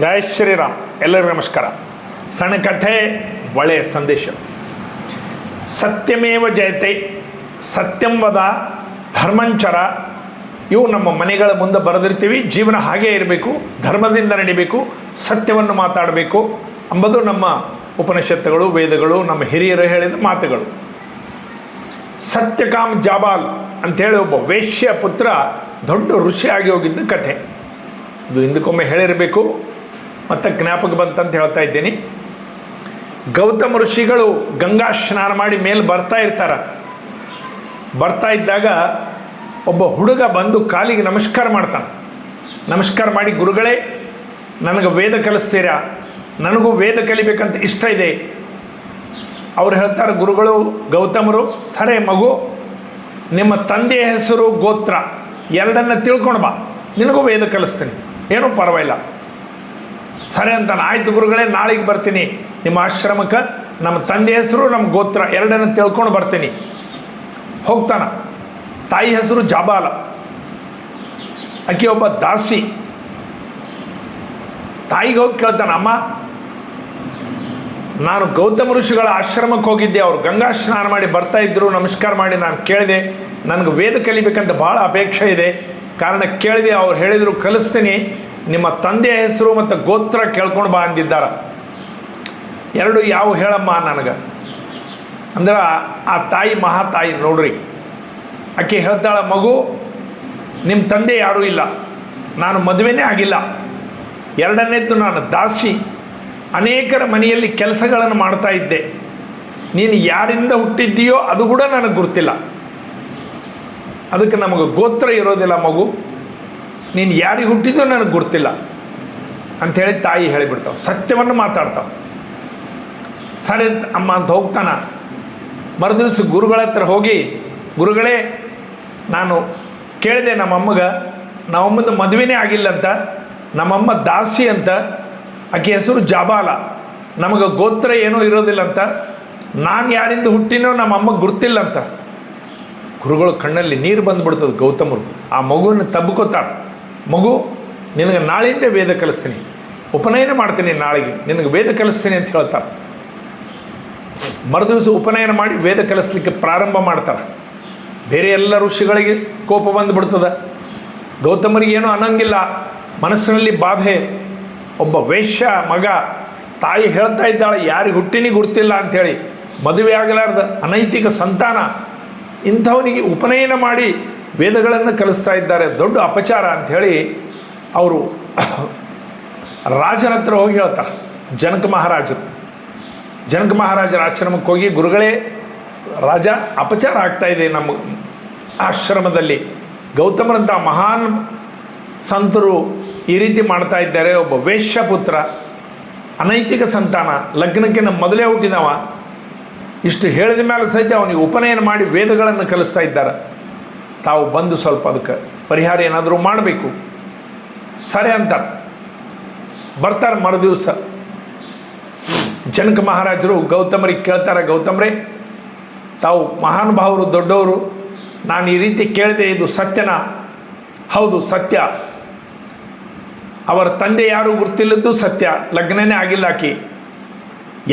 ಜೈ ಶ್ರೀರಾಮ್. ಎಲ್ಲರಿಗೂ ನಮಸ್ಕಾರ. ಸಣ್ಣ ಕಥೆ, ಒಳ್ಳೆಯ ಸಂದೇಶ. ಸತ್ಯಮೇವ ಜಯತೆ, ಸತ್ಯಂ ವದ, ಧರ್ಮಂಚರ. ಇವು ನಮ್ಮ ಮನೆಗಳ ಮುಂದೆ ಬರೆದಿರ್ತೀವಿ. ಜೀವನ ಹಾಗೇ ಇರಬೇಕು, ಧರ್ಮದಿಂದ ನಡಿಬೇಕು, ಸತ್ಯವನ್ನು ಮಾತಾಡಬೇಕು ಎಂಬುದು ನಮ್ಮ ಉಪನಿಷತ್ತುಗಳು, ವೇದಗಳು, ನಮ್ಮ ಹಿರಿಯರು ಹೇಳಿದ ಮಾತುಗಳು. ಸತ್ಯಕಾಮ್ ಜಾಬಾಲ್ ಅಂಥೇಳಿ ಒಬ್ಬ ವೇಶ್ಯ ಪುತ್ರ ದೊಡ್ಡ ಋಷಿಯಾಗಿ ಹೋಗಿದ್ದ ಕಥೆ. ಇದು ಹಿಂದಕ್ಕೊಮ್ಮೆ ಹೇಳಿರಬೇಕು, ಮತ್ತು ಜ್ಞಾಪಕ ಬಂತಂತ ಹೇಳ್ತಾ ಇದ್ದೀನಿ. ಗೌತಮ ಋಷಿಗಳು ಗಂಗಾ ಸ್ನಾನ ಮಾಡಿ ಮೇಲೆ ಬರ್ತಾ ಇದ್ದಾಗ ಒಬ್ಬ ಹುಡುಗ ಬಂದು ಕಾಲಿಗೆ ನಮಸ್ಕಾರ ಮಾಡ್ತಾನೆ. ನಮಸ್ಕಾರ ಮಾಡಿ, ಗುರುಗಳೇ ನನಗೆ ವೇದ ಕಲಿಸ್ತೀರಾ, ನನಗೂ ವೇದ ಕಲಿಬೇಕಂತ ಇಷ್ಟ ಇದೆ. ಅವ್ರು ಹೇಳ್ತಾರೆ, ಗುರುಗಳು ಗೌತಮರು, ಸರಿ ಮಗು, ನಿಮ್ಮ ತಂದೆಯ ಹೆಸರು ಗೋತ್ರ ಎರಡನ್ನು ತಿಳ್ಕೊಂಡು ಬಾ, ನಿನಗೂ ವೇದ ಕಲಿಸ್ತೀನಿ, ಏನೂ ಪರವಾಗಿಲ್ಲ. ಸರಿ ಅಂತಾನೆ. ಆಯಿತು ಗುರುಗಳೇ, ನಾಳೆಗೆ ಬರ್ತೀನಿ ನಿಮ್ಮ ಆಶ್ರಮಕ್ಕೆ, ನಮ್ಮ ತಂದೆ ಹೆಸರು ನಮ್ಮ ಗೋತ್ರ ಎರಡನ್ನು ತಿಳ್ಕೊಂಡು ಬರ್ತೀನಿ. ಹೋಗ್ತಾನ. ತಾಯಿ ಹೆಸರು ಜಾಬಾಲ, ಆಕೆ ಒಬ್ಬ ದಾಸಿ. ತಾಯಿಗೆ ಹೋಗಿ ಕೇಳ್ತಾನೆ, ಅಮ್ಮ ನಾನು ಗೌತಮ ಋಷಿಗಳ ಆಶ್ರಮಕ್ಕೆ ಹೋಗಿದ್ದೆ, ಅವರು ಗಂಗಾ ಸ್ನಾನ ಮಾಡಿ ಬರ್ತಾ ಇದ್ದರು, ನಮಸ್ಕಾರ ಮಾಡಿ ನಾನು ಕೇಳಿದೆ, ನನಗೆ ವೇದ ಕಲಿಬೇಕಂತ ಭಾಳ ಅಪೇಕ್ಷೆ ಇದೆ, ಕಾರಣ ಕೇಳಿದೆ, ಅವ್ರು ಹೇಳಿದರು ಕಲಿಸ್ತೀನಿ, ನಿಮ್ಮ ತಂದೆಯ ಹೆಸರು ಮತ್ತು ಗೋತ್ರ ಕೇಳ್ಕೊಂಡು ಬಾ ಅಂದಿದ್ದಾರೆ. ಎರಡು ಯಾವ ಹೇಳಮ್ಮ ನನಗೆ ಅಂದ್ರೆ ಆ ತಾಯಿ ಮಹಾತಾಯಿ ನೋಡ್ರಿ. ಆಕೆ ಹೇಳ್ತಾಳ, ಮಗು ನಿಮ್ಮ ತಂದೆ ಯಾರೂ ಇಲ್ಲ, ನಾನು ಮದುವೆನೇ ಆಗಿಲ್ಲ, ಎರಡನೇದ್ದು ನಾನು ದಾಸಿ, ಅನೇಕರ ಮನೆಯಲ್ಲಿ ಕೆಲಸಗಳನ್ನು ಮಾಡ್ತಾ ಇದ್ದೆ, ನೀನು ಯಾರಿಂದ ಹುಟ್ಟಿದ್ದೀಯೋ ಅದು ಕೂಡ ನನಗೆ ಗೊತ್ತಿಲ್ಲ, ಅದಕ್ಕೆ ನಮಗೆ ಗೋತ್ರ ಇರೋದಿಲ್ಲ ಮಗು, ನೀನು ಯಾರಿಗೆ ಹುಟ್ಟಿದ್ಯೋ ನನಗೆ ಗೊತ್ತಿಲ್ಲ ಅಂಥೇಳಿ ತಾಯಿ ಹೇಳಿಬಿಡ್ತಾವೆ. ಸತ್ಯವನ್ನು ಮಾತಾಡ್ತಾವೆ. ಸರಿ ಅಮ್ಮ ಅಂತ ಹೋಗ್ತಾನ. ಮರುದಿವಸ ಗುರುಗಳ ಹತ್ರ ಹೋಗಿ, ಗುರುಗಳೇ ನಾನು ಕೇಳಿದೆ ನಮ್ಮಮ್ಮಂದು ಮದುವೆನೇ ಆಗಿಲ್ಲಂತ, ನಮ್ಮಮ್ಮ ದಾಸಿ ಅಂತ, ಆಕೆ ಹೆಸರು ಜಾಬಾಲ, ನಮಗೆ ಗೋತ್ರ ಏನೂ ಇರೋದಿಲ್ಲಂತ, ನಾನು ಯಾರಿಂದ ಹುಟ್ಟಿನೋ ನಮ್ಮಮ್ಮಗೆ ಗೊತ್ತಿಲ್ಲಂತ. ಗುರುಗಳು ಕಣ್ಣಲ್ಲಿ ನೀರು ಬಂದುಬಿಡ್ತದೆ. ಗೌತಮರು ಆ ಮಗುವನ್ನು ತಬ್ಕೋತಾರೆ. ಮಗು ನಿನಗೆ ನಾಳೆಯಿಂದ ವೇದ ಕಲಿಸ್ತೀನಿ, ಉಪನಯನ ಮಾಡ್ತೀನಿ, ನಾಳೆಗೆ ನಿನಗೆ ವೇದ ಕಲಿಸ್ತೀನಿ ಅಂತ ಹೇಳ್ತಾರೆ. ಮರುದಿವಸ ಉಪನಯನ ಮಾಡಿ ವೇದ ಕಲಿಸ್ಲಿಕ್ಕೆ ಪ್ರಾರಂಭ ಮಾಡ್ತಾರೆ. ಬೇರೆ ಎಲ್ಲ ಋಷಿಗಳಿಗೆ ಕೋಪ ಬಂದುಬಿಡ್ತದೆ. ಗೌತಮರಿಗೆ ಏನೂ ಅನ್ನಂಗಿಲ್ಲ, ಮನಸ್ಸಿನಲ್ಲಿ ಬಾಧೆ. ಒಬ್ಬ ವೇಶ್ಯ ಮಗ, ತಾಯಿ ಹೇಳ್ತಾ ಇದ್ದಾಳೆ ಯಾರಿಗೆ ಹುಟ್ಟಿನಿ ಗೊತ್ತಿಲ್ಲ ಅಂಥೇಳಿ, ಮದುವೆ ಆಗಲಾರ್ದ ಅನೈತಿಕ ಸಂತಾನ, ಇಂಥವನಿಗೆ ಉಪನಯನ ಮಾಡಿ ವೇದಗಳನ್ನು ಕಲಿಸ್ತಾ ಇದ್ದಾರೆ, ದೊಡ್ಡ ಅಪಚಾರ ಅಂಥೇಳಿ ಅವರು ರಾಜನ ಹತ್ರ ಹೋಗಿ ಹೇಳ್ತಾರೆ. ಜನಕ ಮಹಾರಾಜರ ಆಶ್ರಮಕ್ಕೆ ಹೋಗಿ, ಗುರುಗಳೇ ರಾಜ, ಅಪಚಾರ ಆಗ್ತಾಯಿದೆ ನಮ್ಮ ಆಶ್ರಮದಲ್ಲಿ, ಗೌತಮರಂಥ ಮಹಾನ್ ಸಂತರು ಈ ರೀತಿ ಮಾಡ್ತಾ ಇದ್ದಾರೆ, ಒಬ್ಬ ವೇಶ್ಯ ಪುತ್ರ, ಅನೈತಿಕ ಸಂತಾನ, ಲಗ್ನಕ್ಕೆ ನಮ್ಮ ಮೊದಲೇ ಹುಟ್ಟಿದವ, ಇಷ್ಟು ಹೇಳಿದ ಮೇಲೆ ಸಹಿತ ಅವನಿಗೆ ಉಪನಯನ ಮಾಡಿ ವೇದಗಳನ್ನು ಕಲಿಸ್ತಾ ಇದ್ದಾರೆ, ತಾವು ಬಂದು ಸ್ವಲ್ಪ ಅದಕ್ಕೆ ಪರಿಹಾರ ಏನಾದರೂ ಮಾಡಬೇಕು. ಸರಿ ಅಂತಾರೆ. ಬರ್ತಾರೆ. ಮರುದಿವಸ ಜನಕ ಮಹಾರಾಜರು ಗೌತಮರಿಗೆ ಕೇಳ್ತಾರೆ, ಗೌತಮರೇ ತಾವು ಮಹಾನುಭಾವರು, ದೊಡ್ಡವರು, ನಾನು ಈ ರೀತಿ ಕೇಳಿದೆ, ಇದು ಸತ್ಯನಾ? ಹೌದು ಸತ್ಯ. ಅವರ ತಂದೆ ಯಾರೂ ಗುರ್ತಿಲ್ಲದ್ದು ಸತ್ಯ, ಲಗ್ನನೇ ಆಗಿಲ್ಲ, ಆಕಿ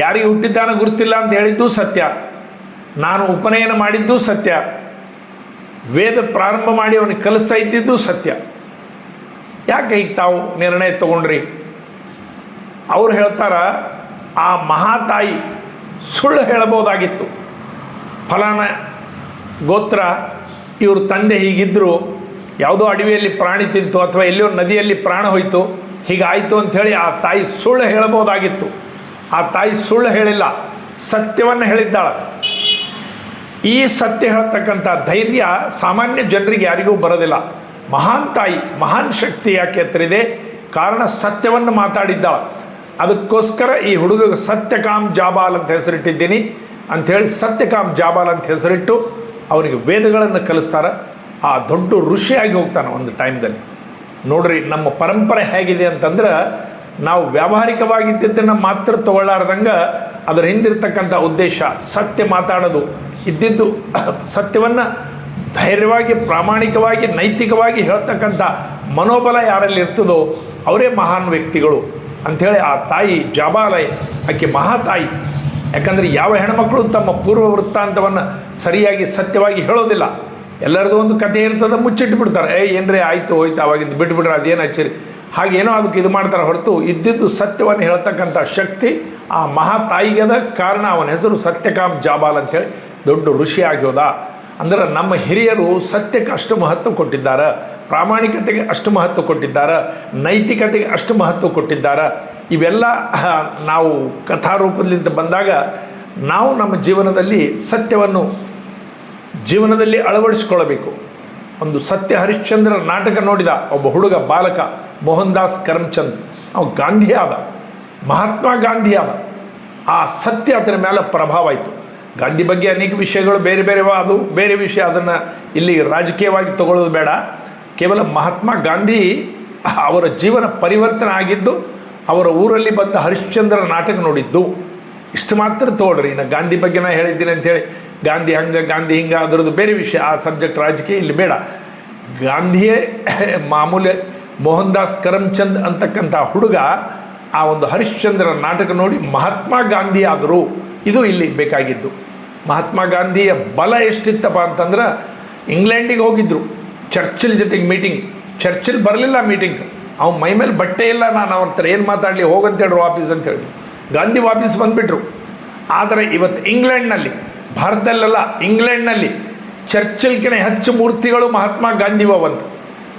ಯಾರಿಗೆ ಹುಟ್ಟಿದ್ದಾನ ಗುರ್ತಿಲ್ಲ ಅಂತ ಹೇಳಿದ್ದು ಸತ್ಯ, ನಾನು ಉಪನಯನ ಮಾಡಿದ್ದು ಸತ್ಯ, ವೇದ ಪ್ರಾರಂಭ ಮಾಡಿ ಅವನಿಗೆ ಕಲಿಸ್ತಾ ಇದ್ದಿದ್ದು ಸತ್ಯ. ಯಾಕೆ ಈಗ ತಾವು ನಿರ್ಣಯ ತಗೊಂಡ್ರಿ? ಅವ್ರು ಹೇಳ್ತಾರ, ಆ ಮಹಾತಾಯಿ ಸುಳ್ಳು ಹೇಳಬಹುದಾಗಿತ್ತು, ಫಲಾನ ಗೋತ್ರ, ಇವ್ರ ತಂದೆ ಹೀಗಿದ್ದರು, ಯಾವುದೋ ಅಡವಿಯಲ್ಲಿ ಪ್ರಾಣಿ ತಿಂತು ಅಥವಾ ಎಲ್ಲಿಯೋ ನದಿಯಲ್ಲಿ ಪ್ರಾಣ ಹೋಯಿತು, ಹೀಗಾಯಿತು ಅಂಥೇಳಿ ಆ ತಾಯಿ ಸುಳ್ಳು ಹೇಳಬಹುದಾಗಿತ್ತು. ಆ ತಾಯಿ ಸುಳ್ಳು ಹೇಳಿಲ್ಲ, ಸತ್ಯವನ್ನು ಹೇಳಿದ್ದಾಳೆ. ಈ ಸತ್ಯ ಹೇಳ್ತಕ್ಕಂಥ ಧೈರ್ಯ ಸಾಮಾನ್ಯ ಜನರಿಗೆ ಯಾರಿಗೂ ಬರೋದಿಲ್ಲ. ಮಹಾನ್ ತಾಯಿ, ಮಹಾನ್ ಶಕ್ತಿ ಯಾಕೆ ಹತ್ರ ಇದೆ? ಕಾರಣ ಸತ್ಯವನ್ನು ಮಾತಾಡಿದ್ದಾಳೆ. ಅದಕ್ಕೋಸ್ಕರ ಈ ಹುಡುಗಗೆ ಸತ್ಯಕಾಮ್ ಜಾಬಾಲ್ ಅಂತ ಹೆಸರಿಟ್ಟಿದ್ದೀನಿ ಅಂಥೇಳಿ ಸತ್ಯಕಾಮ್ ಜಾಬಾಲ್ ಅಂತ ಹೆಸರಿಟ್ಟು ಅವನಿಗೆ ವೇದಗಳನ್ನು ಕಲಿಸ್ತಾರೆ. ಆ ದೊಡ್ಡ ಋಷಿಯಾಗಿ ಹೋಗ್ತಾನೆ ಒಂದು ಟೈಮ್ದಲ್ಲಿ. ನೋಡ್ರಿ, ನಮ್ಮ ಪರಂಪರೆ ಹೇಗಿದೆ ಅಂತಂದ್ರೆ, ನಾವು ವ್ಯಾವಹಾರಿಕವಾಗಿದ್ದನ್ನು ಮಾತ್ರ ತಗೊಳ್ಳಾರ್ದಂಗೆ ಅದರ ಹಿಂದಿರ್ತಕ್ಕಂಥ ಉದ್ದೇಶ ಸತ್ಯ ಮಾತಾಡೋದು, ಇದ್ದಿದ್ದು ಸತ್ಯವನ್ನು ಧೈರ್ಯವಾಗಿ, ಪ್ರಾಮಾಣಿಕವಾಗಿ, ನೈತಿಕವಾಗಿ ಹೇಳ್ತಕ್ಕಂಥ ಮನೋಬಲ ಯಾರಲ್ಲಿ ಇರ್ತದೋ ಅವರೇ ಮಹಾನ್ ವ್ಯಕ್ತಿಗಳು ಅಂಥೇಳಿ ಆ ತಾಯಿ ಜಾಬಾಲಯ ಆಕೆ ಮಹಾತಾಯಿ. ಯಾಕಂದರೆ ಯಾವ ಹೆಣ್ಮಕ್ಳು ತಮ್ಮ ಪೂರ್ವ ವೃತ್ತಾಂತವನ್ನು ಸರಿಯಾಗಿ ಸತ್ಯವಾಗಿ ಹೇಳೋದಿಲ್ಲ. ಎಲ್ಲರದು ಒಂದು ಕಥೆ ಇರ್ತದೆ, ಮುಚ್ಚಿಟ್ಟು ಬಿಡ್ತಾರೆ. ಏನ್ರೇ ಆಯಿತು ಹೋಯ್ತು ಅವಾಗಿಂದ ಬಿಟ್ಬಿಟ್ರೆ ಅದೇನು ಹಚ್ಚಿರಿ ಹಾಗೇನೋ ಅದಕ್ಕೆ ಇದು ಮಾಡ್ತಾರೆ ಹೊರತು ಇದ್ದಿದ್ದು ಸತ್ಯವನ್ನು ಹೇಳ್ತಕ್ಕಂಥ ಶಕ್ತಿ ಆ ಮಹಾತಾಯಿಗದ. ಕಾರಣ ಅವನ ಹೆಸರು ಸತ್ಯಕಾಮ್ ಜಾಬಾಲ್ ಅಂಥೇಳಿ ದೊಡ್ಡ ಋಷಿ ಆಗ್ಯೋದ. ಅಂದ್ರೆ ನಮ್ಮ ಹಿರಿಯರು ಸತ್ಯಕ್ಕೆ ಅಷ್ಟು ಮಹತ್ವ ಕೊಟ್ಟಿದ್ದಾರೆ, ಪ್ರಾಮಾಣಿಕತೆಗೆ ಅಷ್ಟು ಮಹತ್ವ ಕೊಟ್ಟಿದ್ದಾರೆ, ನೈತಿಕತೆಗೆ ಅಷ್ಟು ಮಹತ್ವ ಕೊಟ್ಟಿದ್ದಾರೆ. ಇವೆಲ್ಲ ನಾವು ಕಥಾರೂಪದಿಂದ ಬಂದಾಗ ನಾವು ನಮ್ಮ ಜೀವನದಲ್ಲಿ ಸತ್ಯವನ್ನು ಜೀವನದಲ್ಲಿ ಅಳವಡಿಸಿಕೊಳ್ಳಬೇಕು. ಒಂದು ಸತ್ಯ ಹರಿಶ್ಚಂದ್ರ ನಾಟಕ ನೋಡಿದ ಒಬ್ಬ ಹುಡುಗ ಬಾಲಕ ಮೋಹನ್ ದಾಸ್ ಕರಮ್ಚಂದ್, ಅವ ಗಾಂಧಿ ಆದ, ಮಹಾತ್ಮ ಗಾಂಧಿ ಆದ. ಆ ಸತ್ಯ ಅದರ ಮೇಲೆ ಪ್ರಭಾವ ಆಯಿತು. ಗಾಂಧಿ ಬಗ್ಗೆ ಅನೇಕ ವಿಷಯಗಳು ಬೇರೆ ಬೇರೆವ, ಅದು ಬೇರೆ ವಿಷಯ, ಅದನ್ನು ಇಲ್ಲಿ ರಾಜಕೀಯವಾಗಿ ತಗೊಳ್ಳೋದು ಬೇಡ. ಕೇವಲ ಮಹಾತ್ಮ ಗಾಂಧಿ ಅವರ ಜೀವನ ಪರಿವರ್ತನೆ ಆಗಿದ್ದು ಅವರ ಊರಲ್ಲಿ ಬಂದ ಹರಿಶ್ಚಂದ್ರ ನಾಟಕ ನೋಡಿದ್ದು. ಇಷ್ಟು ಮಾತ್ರ ತಗೊಳ್ರಿ. ಇನ್ನು ಗಾಂಧಿ ಬಗ್ಗೆ ನಾ ಹೇಳಿದ್ದೀನಿ ಅಂಥೇಳಿ ಗಾಂಧಿ ಹಂಗೆ ಗಾಂಧಿ ಹಿಂಗೆ ಅದರದ್ದು ಬೇರೆ ವಿಷಯ, ಆ ಸಬ್ಜೆಕ್ಟ್ ರಾಜಕೀಯ ಇಲ್ಲಿ ಬೇಡ. ಗಾಂಧಿಯೇ ಮಾಮೂಲಿ ಮೋಹನ್ ದಾಸ್ ಕರಮ್ಚಂದ್ ಅಂತಕ್ಕಂಥ ಹುಡುಗ ಆ ಒಂದು ಹರಿಶ್ಚಂದ್ರ ನಾಟಕ ನೋಡಿ ಮಹಾತ್ಮ ಗಾಂಧಿ ಆದರು. ಇದು ಇಲ್ಲಿ ಬೇಕಾಗಿದ್ದು. ಮಹಾತ್ಮ ಗಾಂಧಿಯ ಬಲ ಎಷ್ಟಿತ್ತಪ್ಪ ಅಂತಂದ್ರೆ ಇಂಗ್ಲೆಂಡಿಗೆ ಹೋಗಿದ್ದರು ಚರ್ಚಿಲ್ ಜೊತೆಗೆ ಮೀಟಿಂಗ್. ಚರ್ಚಿಲ್ ಬರಲಿಲ್ಲ ಮೀಟಿಂಗ್, ಅವ್ನು ಮೈ ಮೇಲೆ ಬಟ್ಟೆ ಇಲ್ಲ, ನಾನು ಅವ್ರ ಹತ್ರ ಏನು ಮಾತಾಡಲಿ, ಹೋಗಂತೇಳ್ರು ವಾಪೀಸ್ ಅಂತ ಹೇಳಿದ್ರು. ಗಾಂಧಿ ವಾಪೀಸ್ ಬಂದುಬಿಟ್ರು. ಆದರೆ ಇವತ್ತು ಇಂಗ್ಲೆಂಡ್ನಲ್ಲಿ, ಭಾರತದಲ್ಲೆಲ್ಲ ಇಂಗ್ಲೆಂಡ್ನಲ್ಲಿ ಚರ್ಚಿಲ್ಕಿನ ಹೆಚ್ಚು ಮೂರ್ತಿಗಳು ಮಹಾತ್ಮ ಗಾಂಧಿವಂತ.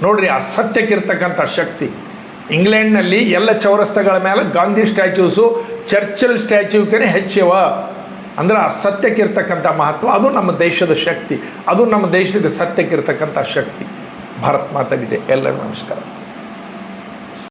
ನೋಡ್ರಿ ಆ ಸತ್ಯಕ್ಕಿರ್ತಕ್ಕಂಥ ಶಕ್ತಿ. ಇಂಗ್ಲೆಂಡ್ನಲ್ಲಿ ಎಲ್ಲ ಚೌರಸ್ತಗಳ ಮೇಲೆ ಗಾಂಧಿ ಸ್ಟ್ಯಾಚ್ಯೂಸು ಚರ್ಚಿಲ್ ಸ್ಟ್ಯಾಚ್ಯೂಕಿನ ಹೆಚ್ಚಿವ. ಅಂದ್ರೆ ಆ ಸತ್ಯಕ್ಕಿರ್ತಕ್ಕಂಥ ಮಹತ್ವ, ಅದು ನಮ್ಮ ದೇಶದ ಶಕ್ತಿ, ಅದು ನಮ್ಮ ದೇಶದ ಸತ್ಯಕ್ಕಿರ್ತಕ್ಕಂಥ ಶಕ್ತಿ. ಭಾರತ್ ಮಾತಾಗಿದೆ. ಎಲ್ಲರಿಗೂ ನಮಸ್ಕಾರ.